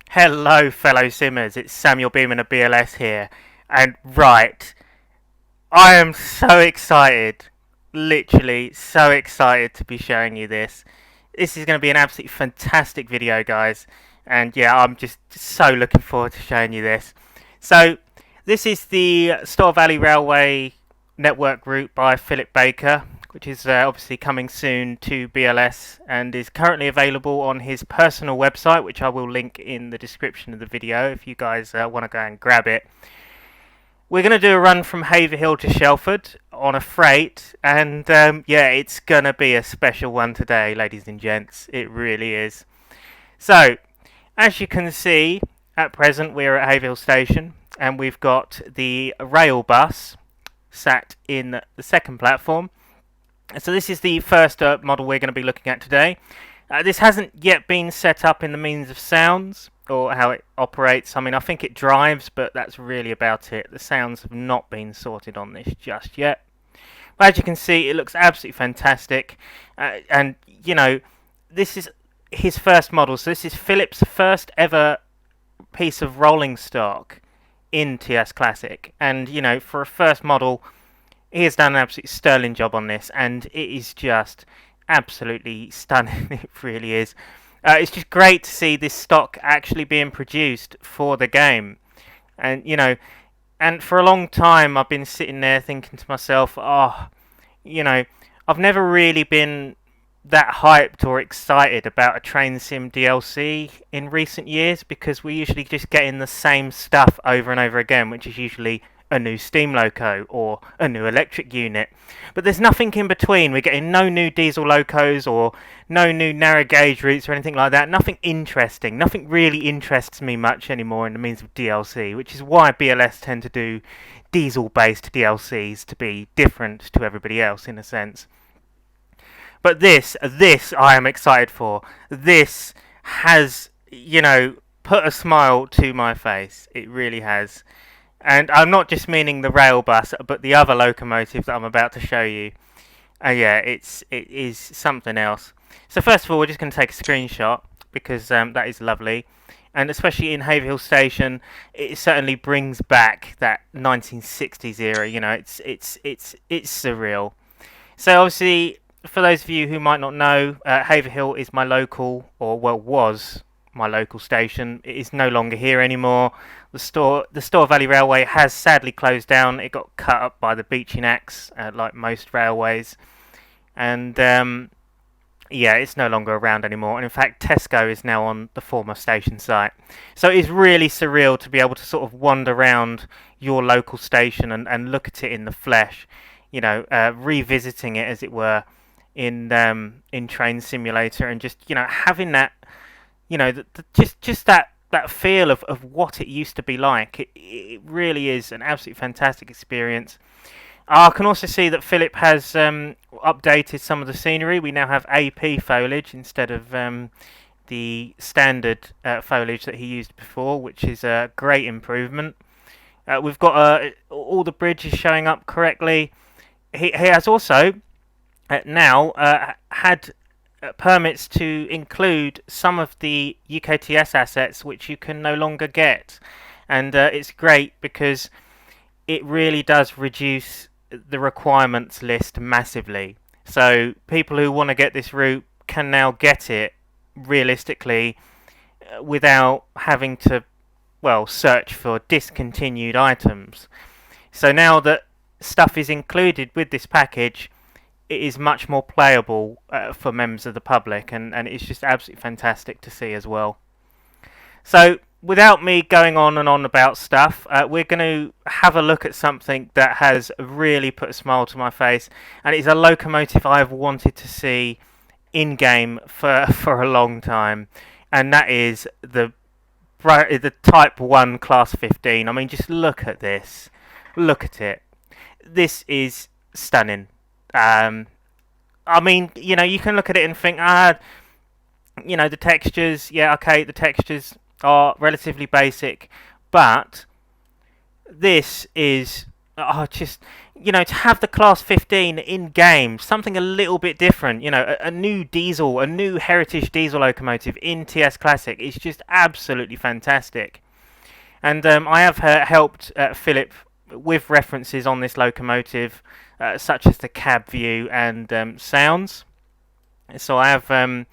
Hello fellow simmers, it's Samuel Beeman of BLS here, and right, I am so excited, literally so excited to be showing you this. This is going to be an absolutely fantastic video, guys, and yeah, I'm just so looking forward to showing you this. So, this is the Stour Valley Railway network route by Phillip Baker, which is obviously coming soon to BLS and is currently available on his personal website, which I will link in the description of the video if you guys want to go and grab it. We're going to do a run from Haverhill to Shelford on a freight, and yeah, it's going to be a special one today, ladies and gents. It really is. So, as you can see, at present we're at Haverhill Station, and we've got the rail bus sat in the second platform. So this is the first model we're going to be looking at today. This hasn't yet been set up in the means of sounds or how it operates. I mean, I think it drives, but that's really about it. The sounds have not been sorted on this just yet. But as you can see, it looks absolutely fantastic. And, you know, this is his first model. So this is Philip's first ever piece of rolling stock in TS Classic. And, you know, for a first model, he has done an absolutely sterling job on this, and it is just absolutely stunning. It really is. It's just great to see this stock actually being produced for the game. And, you know, and for a long time I've been sitting there thinking to myself, oh, you know, I've never really been that hyped or excited about a train sim DLC in recent years, because we usually just get in the same stuff over and over again, which is usually a new steam loco or a new electric unit. But there's nothing in between. We're getting no new diesel locos or no new narrow gauge routes or anything like that. Nothing interesting. Nothing really interests me much anymore in the means of DLC, which is why BLS tend to do diesel-based DLCs to be different to everybody else in a sense. But this I am excited for. This has, you know, put a smile to my face. It really has. And I'm not just meaning the rail bus, but the other locomotive that I'm about to show you. Yeah, it is something else. So first of all, we're just going to take a screenshot, because that is lovely. And especially in Haverhill Station, it certainly brings back that 1960s era. You know, it's surreal. So obviously, for those of you who might not know, Haverhill is my local, or well, was my local station. It is no longer here anymore. The Stour Valley Railway has sadly closed down. It got cut up by the beaching axe, like most railways. And yeah, it's no longer around anymore. And in fact, Tesco is now on the former station site. So it is really surreal to be able to sort of wander around your local station and look at it in the flesh. You know, revisiting it, as it were, in Train Simulator, and just, you know, having that, you know, just that feel of what it used to be like. It really is an absolutely fantastic experience. I can also see that Philip has updated some of the scenery. We now have AP foliage instead of the standard foliage that he used before, which is a great improvement. We've got all the bridges showing up correctly. He has also now had permits to include some of the UKTS assets which you can no longer get, and it's great because it really does reduce the requirements list massively. So people who want to get this route can now get it realistically without having to, well, search for discontinued items. So now that stuff is included with this package, it is much more playable for members of the public, and it's just absolutely fantastic to see as well. So without me going on and on about stuff, we're going to have a look at something that has really put a smile to my face, and it's a locomotive I've wanted to see in game for a long time, and that is the Type 1 Class 15. I mean, just look at this. Look at it. This is stunning. I mean, you know, you can look at it and think, you know, the textures, yeah, okay, the textures are relatively basic, but this is just, to have the Class 15 in game, something a little bit different, a new diesel, a new heritage diesel locomotive in TS Classic is just absolutely fantastic. And I have helped Phillip with references on this locomotive, such as the cab view and sounds. So I have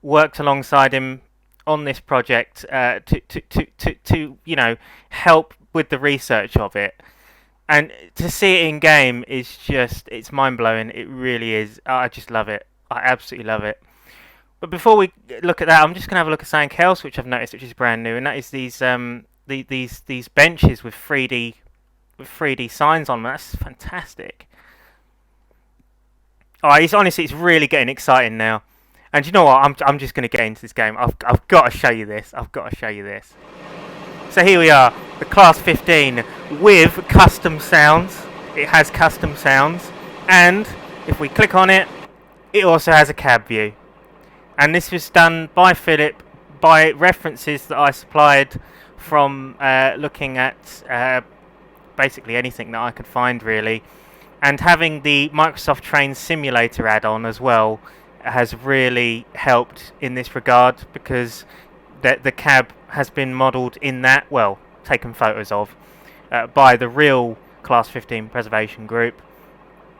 worked alongside him on this project to help with the research of it. And to see it in game is just, it's mind blowing. It really is. I just love it. I absolutely love it. But before we look at that, I'm just going to have a look at something else which I've noticed, which is brand new, and that is these benches with 3D signs on them. That's fantastic. It's honestly, it's really getting exciting now. And you know what? I'm just going to get into this game. I've got to show you this. I've got to show you this. So here we are, the Class 15 with custom sounds. It has custom sounds, and if we click on it, it also has a cab view. And this was done by Phillip by references that I supplied from looking at basically anything that I could find, really. And having the Microsoft Train Simulator add-on as well has really helped in this regard, because the cab has been modelled in that, well, taken photos of, by the real Class 15 preservation group.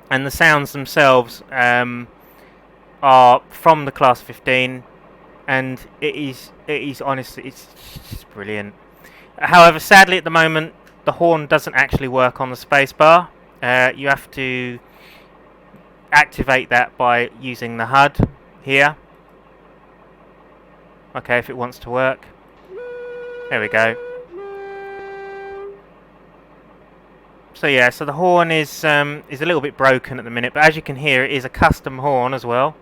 And the sounds themselves are from the Class 15, and it is honestly, it's just brilliant. However, sadly at the moment, the horn doesn't actually work on the spacebar. You have to activate that by using the HUD here. Okay, if it wants to work. There we go. So yeah, so the horn is a little bit broken at the minute, but as you can hear, it is a custom horn as well.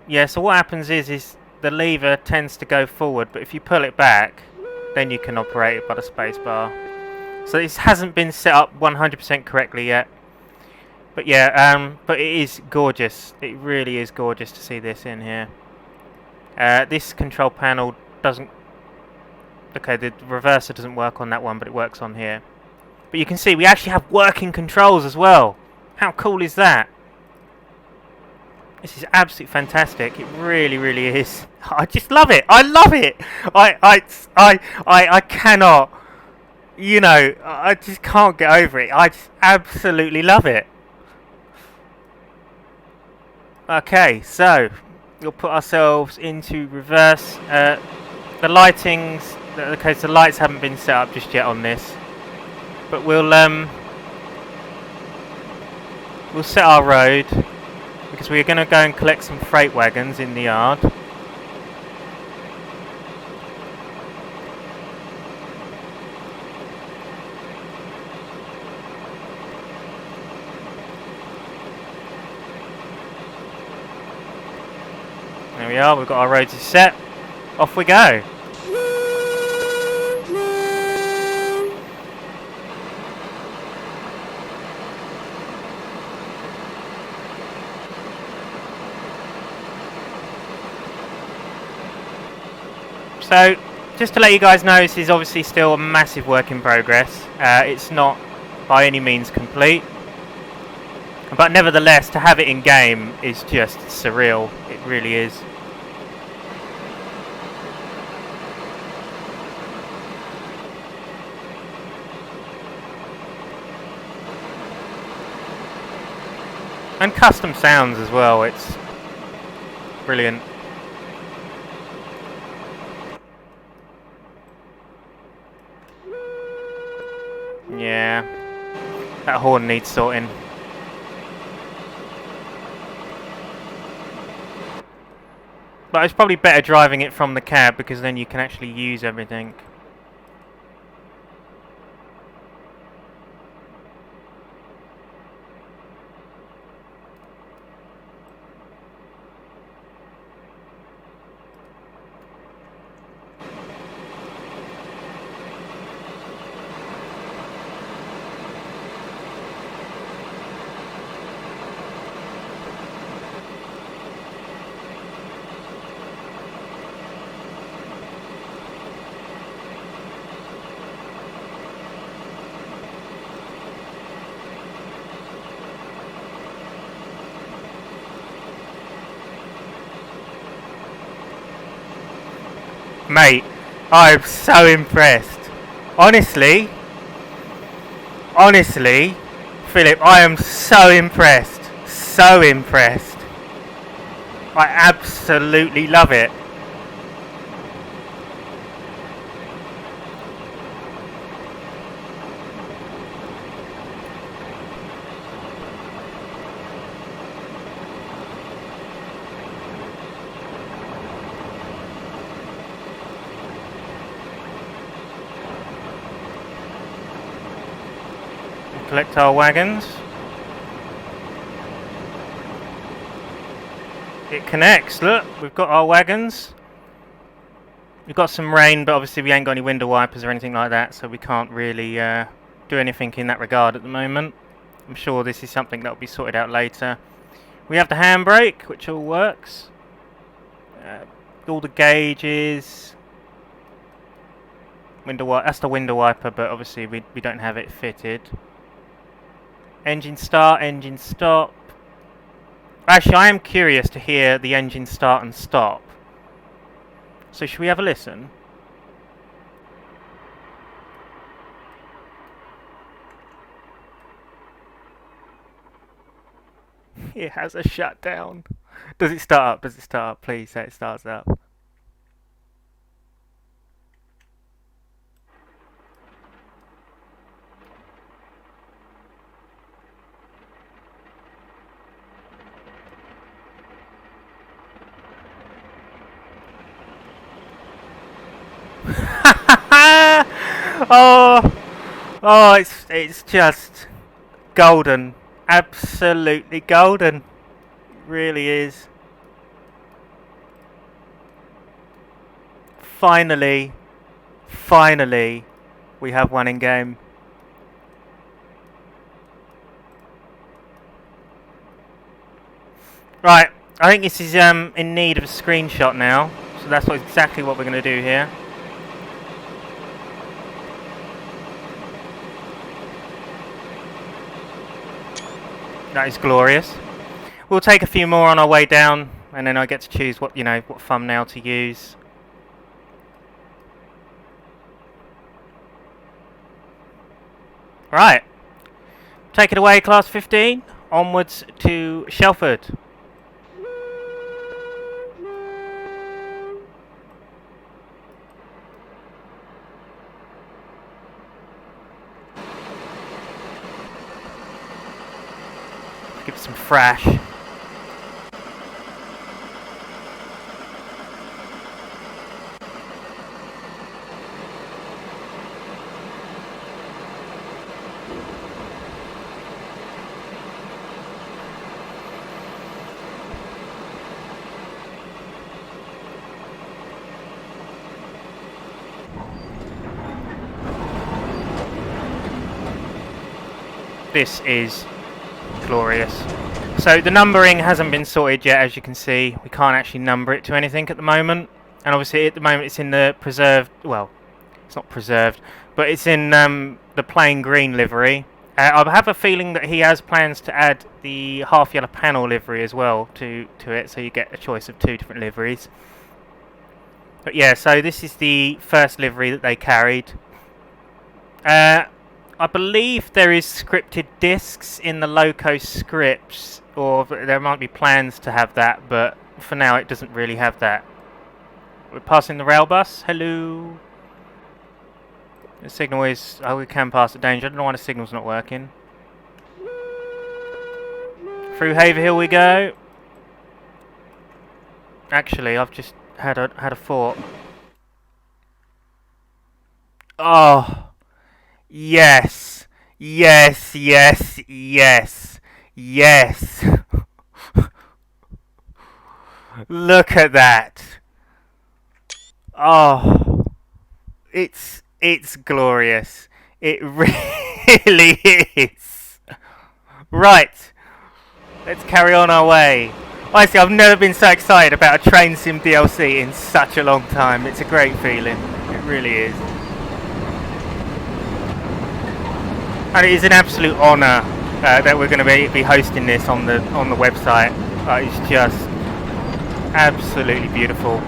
Yeah, so what happens is the lever tends to go forward, but if you pull it back, then you can operate it by the spacebar. So this hasn't been set up 100% correctly yet. But yeah, but it is gorgeous. It really is gorgeous to see this in here. This control panel doesn't... Okay, the reverser doesn't work on that one, but it works on here. But you can see we actually have working controls as well. How cool is that? This is absolutely fantastic. It really, really is. I just love it. I love it. I cannot... I just can't get over it. I just absolutely love it. Okay, so we'll put ourselves into reverse. The lightings... Okay, so the lights haven't been set up just yet on this. But we'll set our road, because we're going to go and collect some freight wagons in the yard. There we are, we've got our roads set. Off we go. So, just to let you guys know, this is obviously still a massive work in progress. It's not by any means complete. But nevertheless, to have it in game is just surreal. It really is. And custom sounds as well. It's brilliant. Yeah, that horn needs sorting. But it's probably better driving it from the cab, because then you can actually use everything. Mate, I'm so impressed. Honestly, Philip, I am so impressed. So impressed. I absolutely love it. Collect our wagons. It connects, look, we've got our wagons. We've got some rain, but obviously we ain't got any window wipers or anything like that, so we can't really do anything in that regard at the moment. I'm sure this is something that will be sorted out later. We have the handbrake, which all works. All the gauges. That's the window wiper, but obviously we don't have it fitted. Engine start, engine stop. Actually, I am curious to hear the engine start and stop. So should we have a listen? It has a shutdown. Does it start up? Does it start up? Please say it starts up. Oh, it's just golden, absolutely golden. It really is. Finally, we have one in game. Right, I think this is in need of a screenshot now, so that's exactly what we're going to do here. That is glorious. We'll take a few more on our way down, and then I get to choose what thumbnail to use. Right, take it away, Class 15. Onwards to Shelford. Give it some thrash. This is glorious. So the numbering hasn't been sorted yet, as you can see. We can't actually number it to anything at the moment. And obviously at the moment it's in the preserved, well, it's not preserved, but it's in the plain green livery. I have a feeling that he has plans to add the half yellow panel livery as well to it, so you get a choice of 2 different liveries. But yeah, so this is the first livery that they carried. I believe there is scripted discs in the Loco scripts, or there might be plans to have that, but for now it doesn't really have that. We're passing the rail bus. Hello. The signal is... oh, we can pass the danger. I don't know why the signal's not working. Through Haverhill we go. Actually, I've just had a thought. Oh... yes, yes, yes, yes, yes. Look at that. Oh, it's glorious. It really is. Right, let's carry on our way. Honestly, I've never been so excited about a train sim DLC in such a long time. It's a great feeling. It really is. And it is an absolute honour that we're going to be hosting this on the website. It's just absolutely beautiful.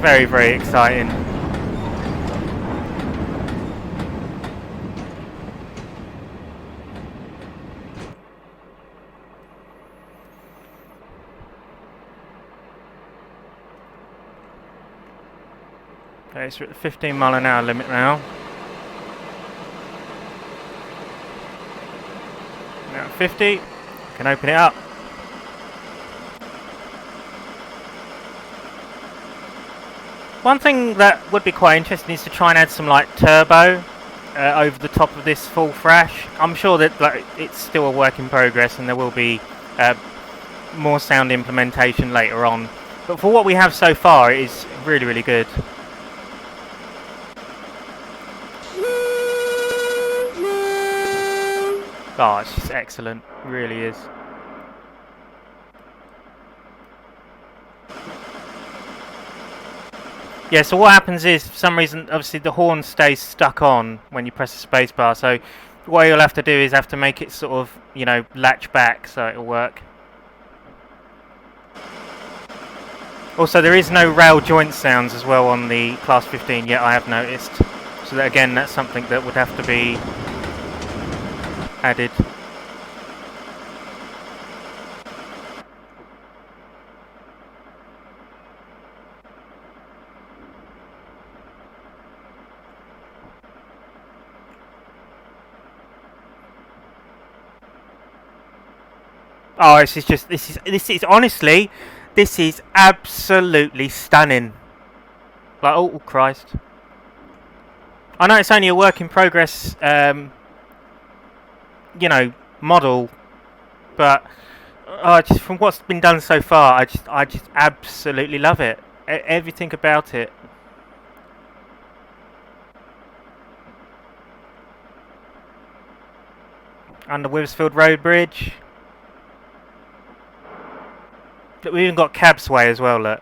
Very, very exciting. Okay, so we're at the 15 mph limit now. Now at 50, we can open it up. One thing that would be quite interesting is to try and add some like turbo over the top of this full thrash. I'm sure that like, it's still a work in progress and there will be more sound implementation later on. But for what we have so far, it is really, really good. Oh, it's just excellent. It really is. Yeah, so what happens is, for some reason, obviously the horn stays stuck on when you press the spacebar. So what you'll have to do is have to make it sort of, you know, latch back so it'll work. Also, there is no rail joint sounds as well on the Class 15 yet, I have noticed. So that, again, that's something that would have to be added. Oh, this is honestly, this is absolutely stunning. Like, oh Christ. I know it's only a work in progress, you know, model, but just from what's been done so far, I just absolutely love it. Everything about it. Under Withersfield Road Bridge. We even got cab sway as well, look.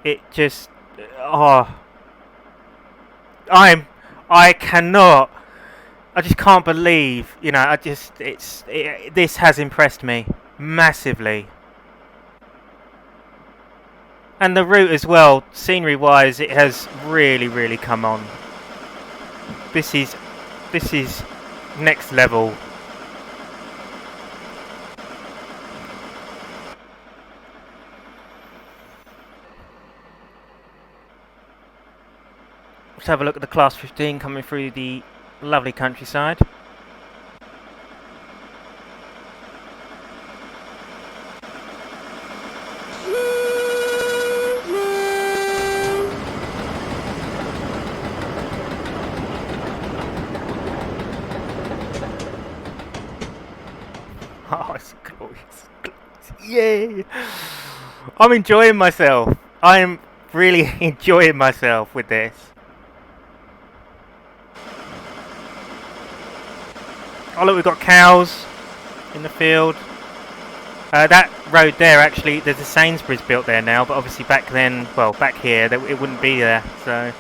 It just... Oh. I cannot... I just can't believe, you know, this has impressed me massively. And the route as well, scenery-wise, it has really, really come on. This is next level. Let's have a look at the Class 15 coming through the lovely countryside. Oh, it's glorious. Yay! I'm enjoying myself. I am really enjoying myself with this. Oh look, we've got cows in the field. That road there, actually, there's a Sainsbury's built there now, but obviously back then, well, back here, it wouldn't be there, so...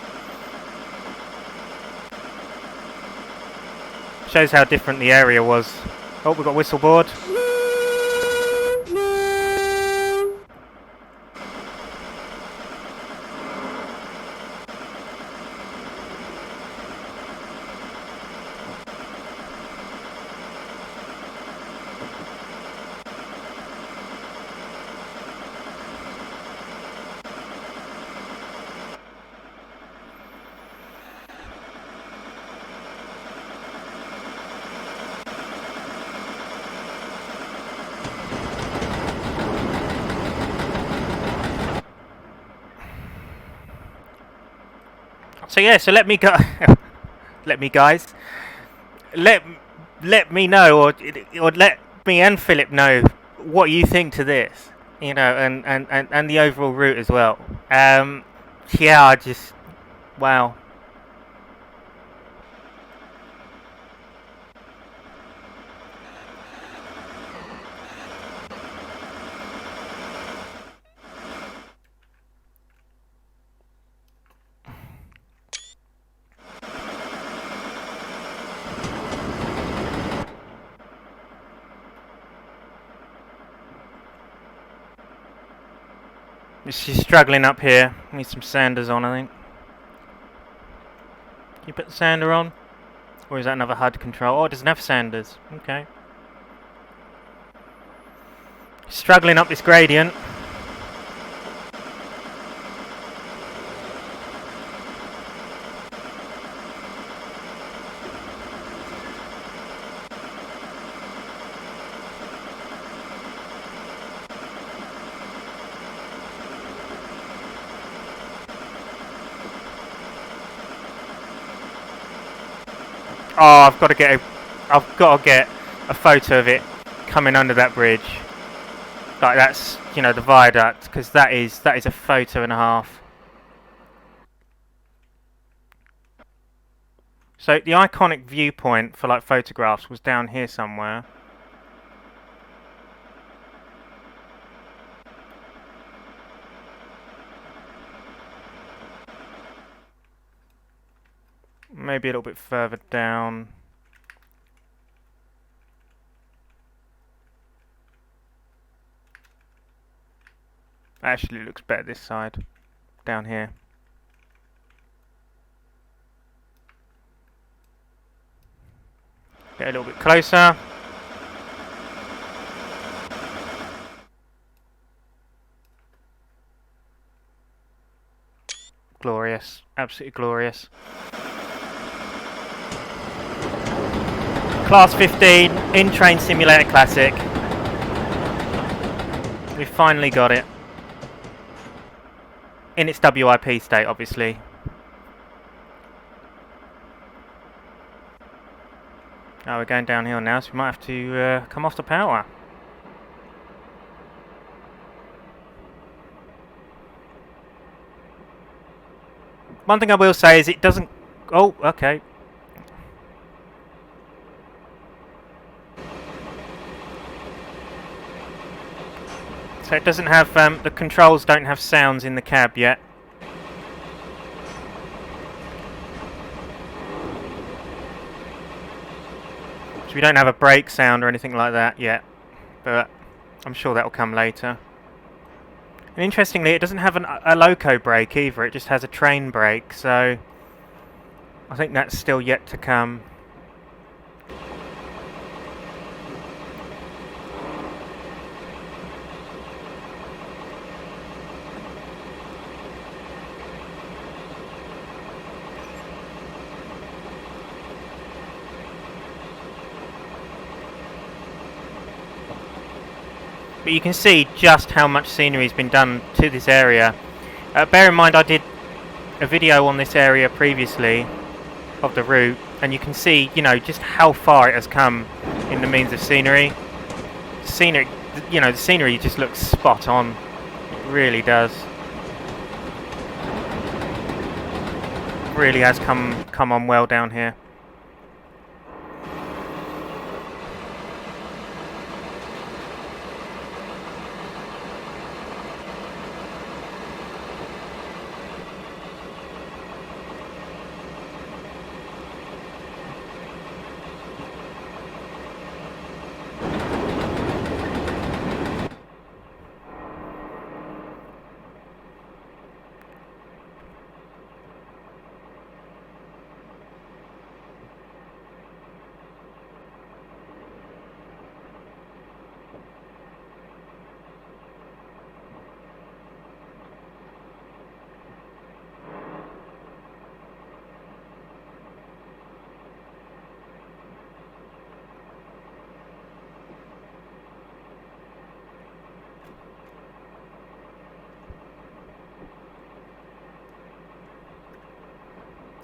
Shows how different the area was. Oh, we've got whistleboard. So yeah, so let me go. Let me know, or let me and Phillip know what you think to this, you know, and the overall route as well. Yeah, I just wow. She's struggling up here. Need some sanders on, I think. Can you put the sander on? Or is that another HUD control? Oh, it doesn't have sanders. Okay. Struggling up this gradient. Oh, I've got to get a photo of it coming under that bridge. Like that's, you know, the viaduct, because that is a photo and a half. So the iconic viewpoint for like photographs was down here somewhere. Maybe a little bit further down. Actually, it looks better this side, down here. Get a little bit closer. Glorious, absolutely glorious. Class 15 in Train Simulator Classic. We finally got it. In its WIP state, obviously. Oh, we're going downhill now, so we might have to come off the power. One thing I will say is it doesn't... Oh, okay. So it doesn't have... the controls don't have sounds in the cab yet. So we don't have a brake sound or anything like that yet. But I'm sure that will come later. And interestingly, it doesn't have a loco brake either. It just has a train brake, so... I think that's still yet to come. But you can see just how much scenery has been done to this area. Bear in mind I did a video on this area previously of the route, and you can see, you know, just how far it has come in the means of scenery. Scenery, you know, the scenery just looks spot on. It really does. Really has come on well down here.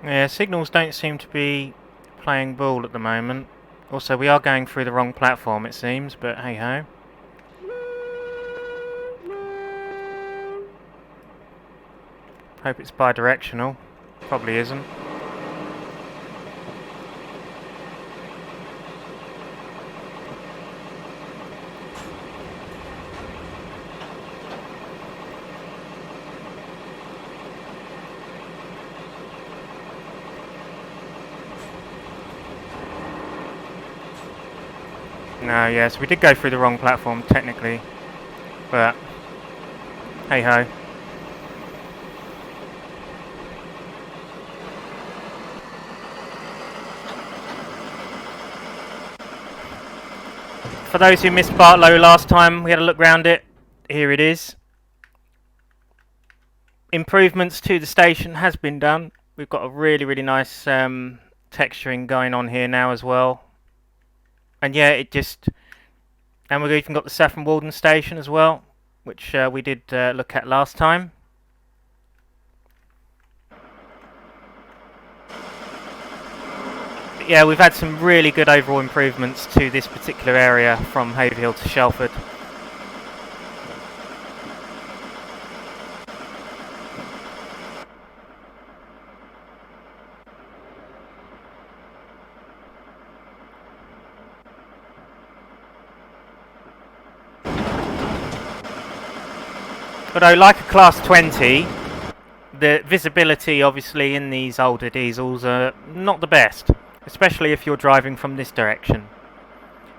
Yeah, signals don't seem to be playing ball at the moment. Also, we are going through the wrong platform, it seems, but hey-ho. Hope it's bi-directional. Probably isn't. No, yes, we did go through the wrong platform, technically. But, hey-ho. For those who missed Bartlow last time, we had a look round it. Here it is. Improvements to the station has been done. We've got a really nice texturing going on here now as well. And yeah, and we've even got the Saffron Walden station as well, which we did look at last time. But yeah, we've had some really good overall improvements to this particular area from Haverhill to Shelford. Although, like a Class 20, the visibility obviously in these older diesels are not the best, especially if you're driving from this direction,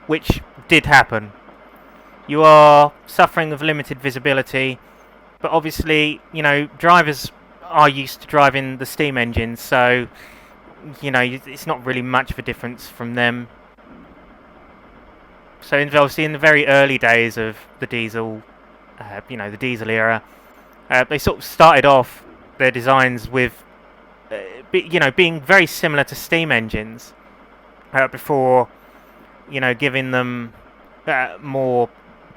which did happen. You are suffering of limited visibility, but obviously, you know, drivers are used to driving the steam engines, so, you know, it's not really much of a difference from them. So obviously in the very early days of the diesel, the diesel era, they sort of started off their designs with, being very similar to steam engines before, giving them more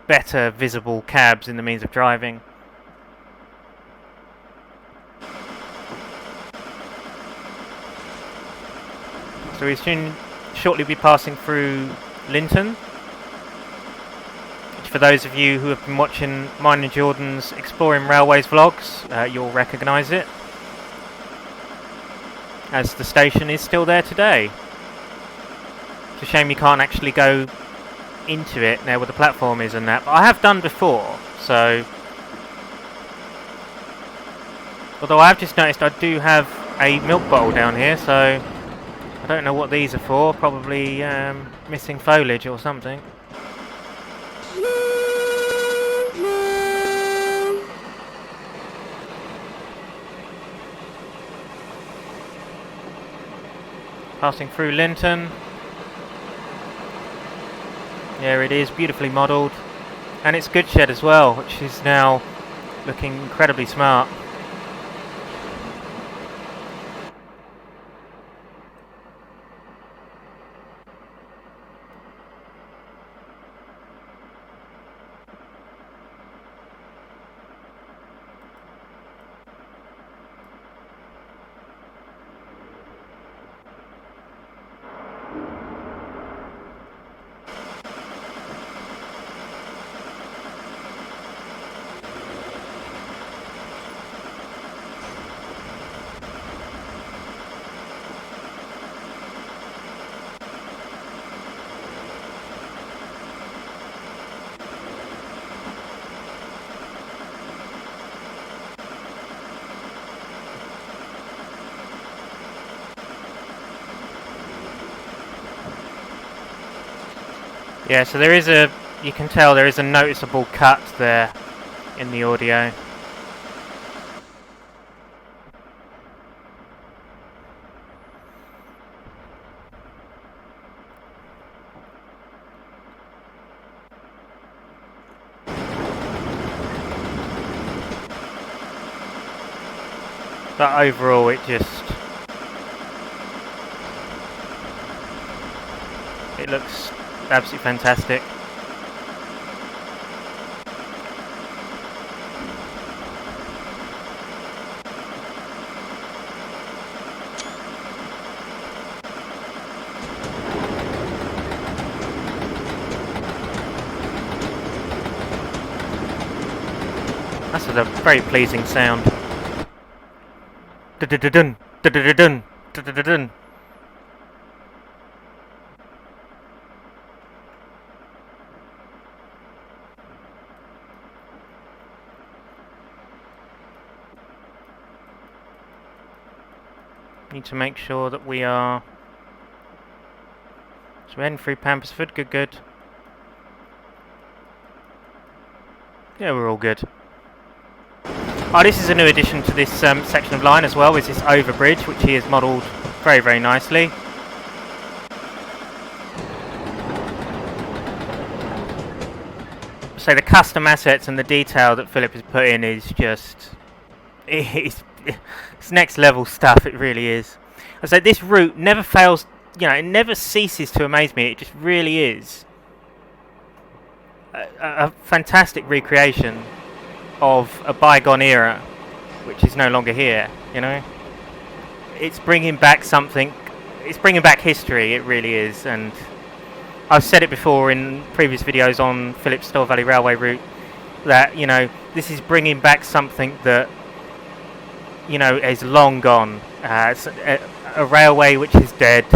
better visible cabs in the means of driving. So we'll shortly be passing through Linton. For those of you who have been watching mine and Jordan's Exploring Railways vlogs, you'll recognise it, as the station is still there today. It's a shame you can't actually go into it now where the platform is and that, but I have done before, so... Although I have just noticed I do have a milk bottle down here, so I don't know what these are for, probably missing foliage or something. Passing through Linton. There it is, beautifully modelled. And it's Goodshed as well, which is now looking incredibly smart. Yeah, so there is you can tell there is a noticeable cut there in the audio. But overall it looks absolutely fantastic. That's a very pleasing sound. Dun dun dun dun dun dun dun. Need to make sure that we are... So we're heading through Pampersford, good. Yeah, we're all good. Oh, this is a new addition to this section of line as well, is this overbridge, which he has modelled very nicely. So the custom assets and the detail that Phillip has put in is just, it's next level stuff. It really is. I say this route never fails. You know, it never ceases to amaze me. It just really is a fantastic recreation of a bygone era, which is no longer here. You know, it's bringing back something. It's bringing back history. It really is, and I've said it before in previous videos on Phillip's Stour Valley Railway route that, you know, this is bringing back something that, you know, is long gone. It's a railway which is dead,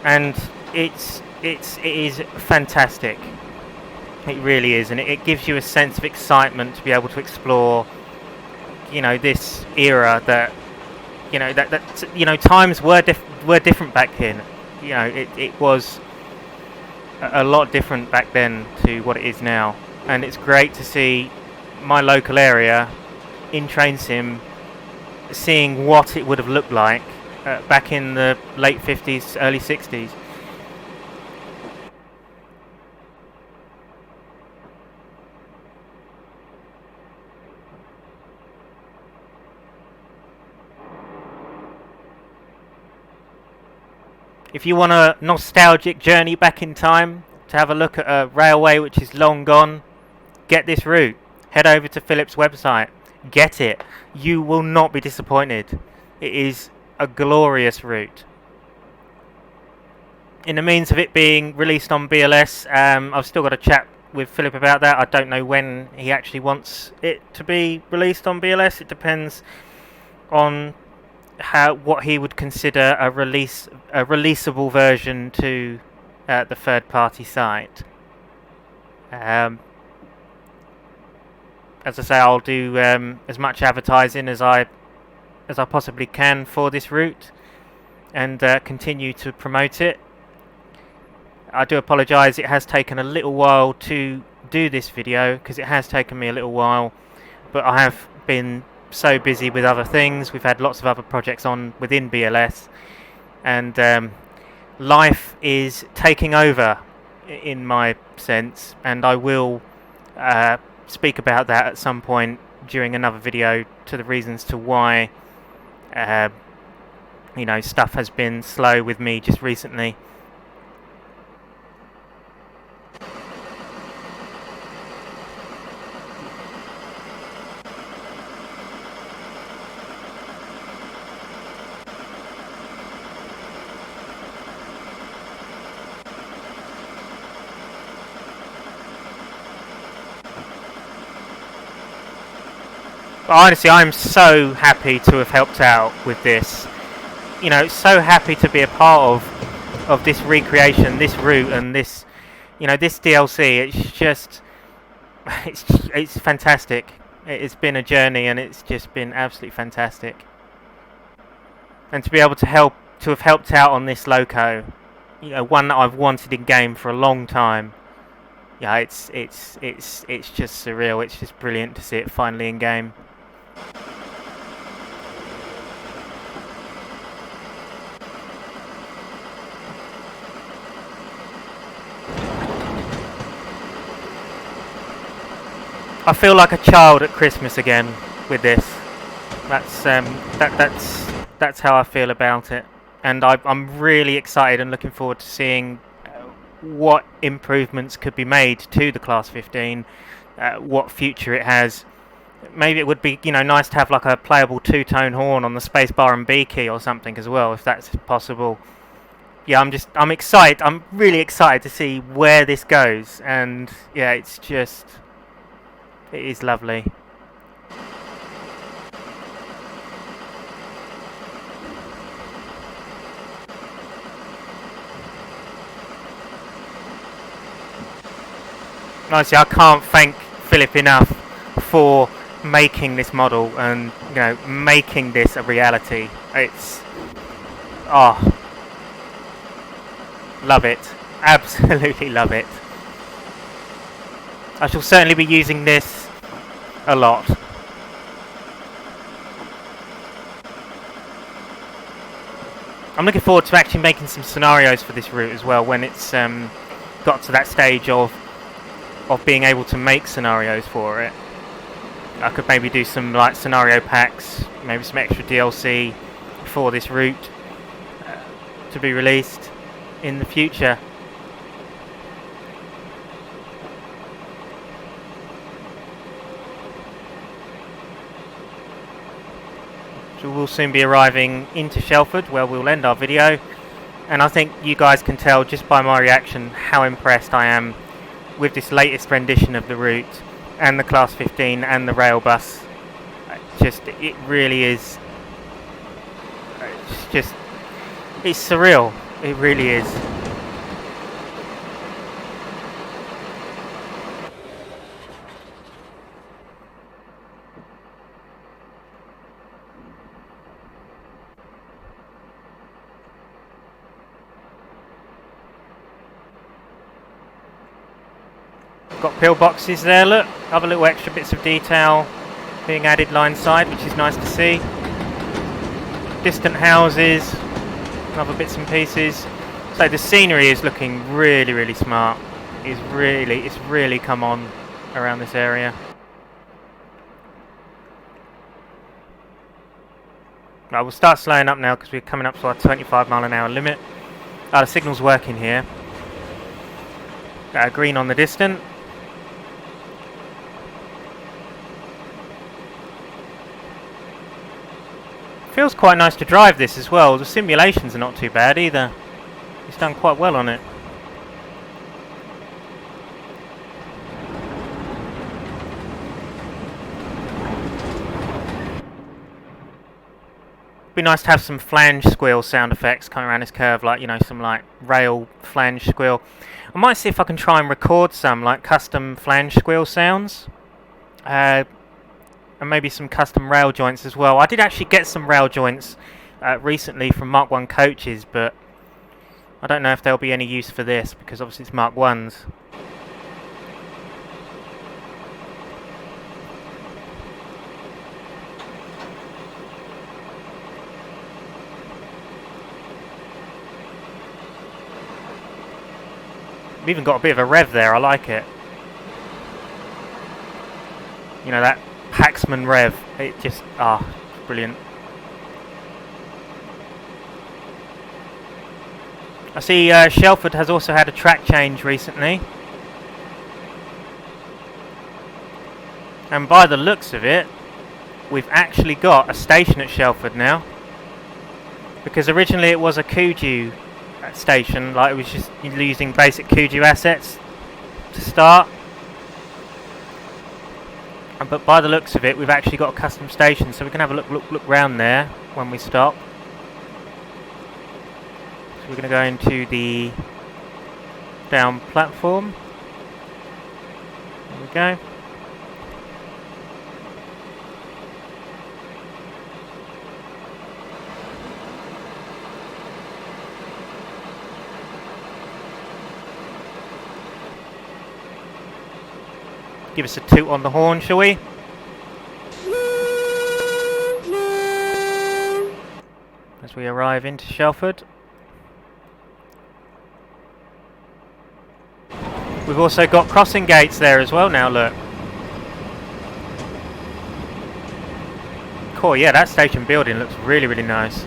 and it is fantastic. It really is, and it gives you a sense of excitement to be able to explore, you know, this era that, you know, that you know, times were different back then. You know, it was a lot different back then to what it is now, and it's great to see my local area in train sim seeing what it would have looked like back in the late 50s, early 60s. If you want a nostalgic journey back in time to have a look at a railway which is long gone, get this route. Head over to Phillip's website. Get it. You will not be disappointed. It is a glorious route. In the means of it being released on BLS, I've still got to chat with Phillip about that. I don't know when he actually wants it to be released on BLS. It depends on what he would consider a releasable version to the third-party site. As I say, I'll do as much advertising as I possibly can for this route, and continue to promote it. I do apologise, it has taken a little while to do this video, because it has taken me a little while, but I have been so busy with other things. We've had lots of other projects on within BLS, and life is taking over in my sense, and I will speak about that at some point during another video, to the reasons to why you know, stuff has been slow with me just recently. Honestly, I'm so happy to have helped out with this. You know, so happy to be a part of this recreation, this route, and this, you know, this DLC. It's just, it's fantastic. It's been a journey, and it's just been absolutely fantastic. And to be able to have helped out on this loco, you know, one that I've wanted in game for a long time. Yeah, it's just surreal. It's just brilliant to see it finally in game. I feel like a child at Christmas again with this. That's how I feel about it, and I'm really excited and looking forward to seeing what improvements could be made to the Class 15, what future it has. Maybe it would be, you know, nice to have like a playable two-tone horn on the spacebar and B key or something as well, if that's possible. Yeah, I'm excited. I'm really excited to see where this goes, and yeah, it is lovely. Honestly, I can't thank Phillip enough for making this model and, you know, making this a reality. It's, oh, love it, absolutely love it. I shall certainly be using this a lot. I'm looking forward to actually making some scenarios for this route as well when it's got to that stage of of being able to make scenarios for it. I could maybe do some like scenario packs, maybe some extra DLC for this route to be released in the future. So we'll soon be arriving into Shelford, where we'll end our video, and I think you guys can tell just by my reaction how impressed I am with this latest rendition of the route and the Class 15 and the rail bus. It really is, it's surreal, it really is. Got pillboxes there, look, other little extra bits of detail being added line side, which is nice to see. Distant houses, other bits and pieces. So the scenery is looking really, really smart. It's really come on around this area. Right, we'll start slowing up now because we're coming up to our 25-mile-an-hour limit. The signal's working here. Green on the distant. Feels quite nice to drive this as well. The simulations are not too bad either. It's done quite well on it. Be nice to have some flange squeal sound effects coming around this curve, like, you know, some like rail flange squeal. I might see if I can try and record some like custom flange squeal sounds. And maybe some custom rail joints as well. I did actually get some rail joints recently from Mark 1 coaches, but I don't know if there'll be any use for this because obviously it's Mark 1s. We've even got a bit of a rev there, I like it. You know, that Paxman rev, it just, brilliant. I see Shelford has also had a track change recently. And by the looks of it, we've actually got a station at Shelford now. Because originally it was a Kuju station, like it was just using basic Kuju assets to start. But by the looks of it, we've actually got a custom station, so we can have a look round there when we stop. So we're going to go into the down platform. There we go. Give us a toot on the horn, shall we? As we arrive into Shelford. We've also got crossing gates there as well now, look. Cool, yeah, that station building looks really, really nice.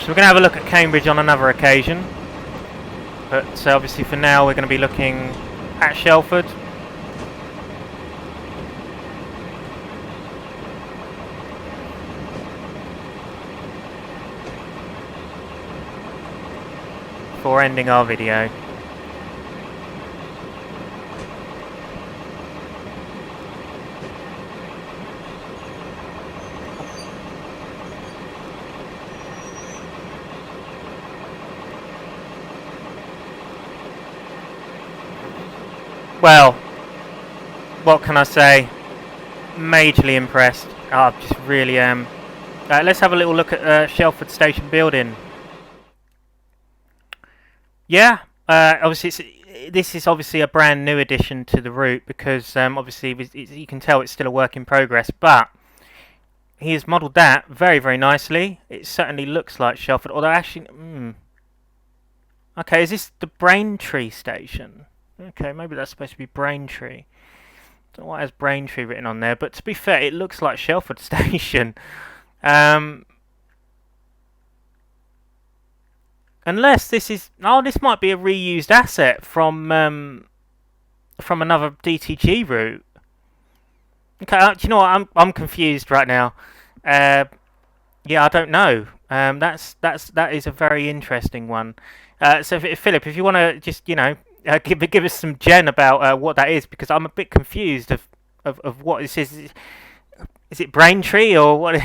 So we're going to have a look at Cambridge on another occasion, but obviously for now we're going to be looking at Shelford. Before ending our video. Well, what can I say? Majorly impressed. I just really am. Let's have a little look at Shelford Station building. Yeah, obviously this is obviously a brand new addition to the route because obviously you can tell it's still a work in progress, but he has modelled that very, very nicely. It certainly looks like Shelford, although actually... Okay, is this the Braintree station? Okay, maybe that's supposed to be Braintree. Don't know why it has Braintree written on there, but to be fair, it looks like Shelford station. Unless this is... Oh, this might be a reused asset from another DTG route. Okay, do you know what? I'm confused right now. Yeah, I don't know. That is a very interesting one. So, Philip, if you want to just give us some gen about what that is, because I'm a bit confused of what this is. Is it Braintree or what?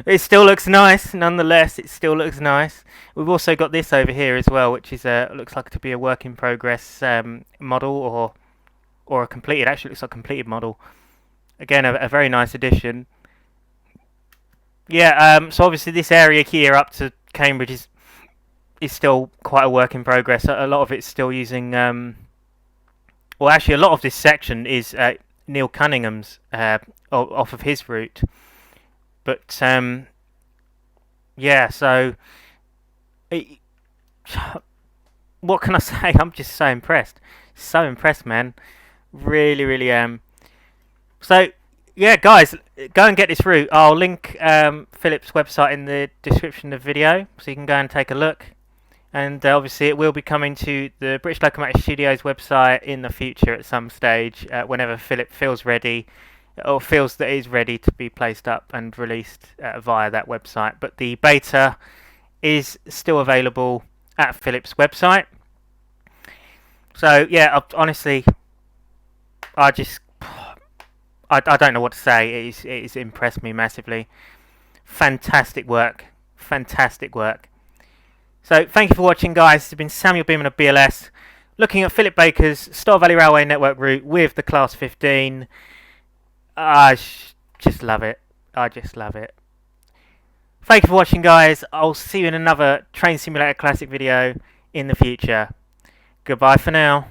It still looks nice, nonetheless. It still looks nice. We've also got this over here as well, which is looks like to be a work in progress model or a completed. Actually, looks like a completed model. Again, a very nice addition. Yeah. So obviously this area here up to Cambridge is still quite a work in progress. A lot of it's still using. Well, actually, a lot of this section is Neil Cunningham's off of his route, but yeah. So, what can I say? I'm just so impressed, man. Really, really am. So, yeah, guys, go and get this route. I'll link Philip's website in the description of the video, so you can go and take a look. And obviously it will be coming to the British Locomotive Studios website in the future at some stage, whenever Philip feels ready, or feels that it is ready to be placed up and released via that website. But the beta is still available at Philip's website. So yeah, honestly, I don't know what to say. It's impressed me massively. Fantastic work. Fantastic work. So thank you for watching, guys. This has been Samuel Beeman of BLS, looking at Philip Baker's Stour Valley Railway Network route with the Class 15. I just love it. I just love it. Thank you for watching, guys. I'll see you in another Train Simulator Classic video in the future. Goodbye for now.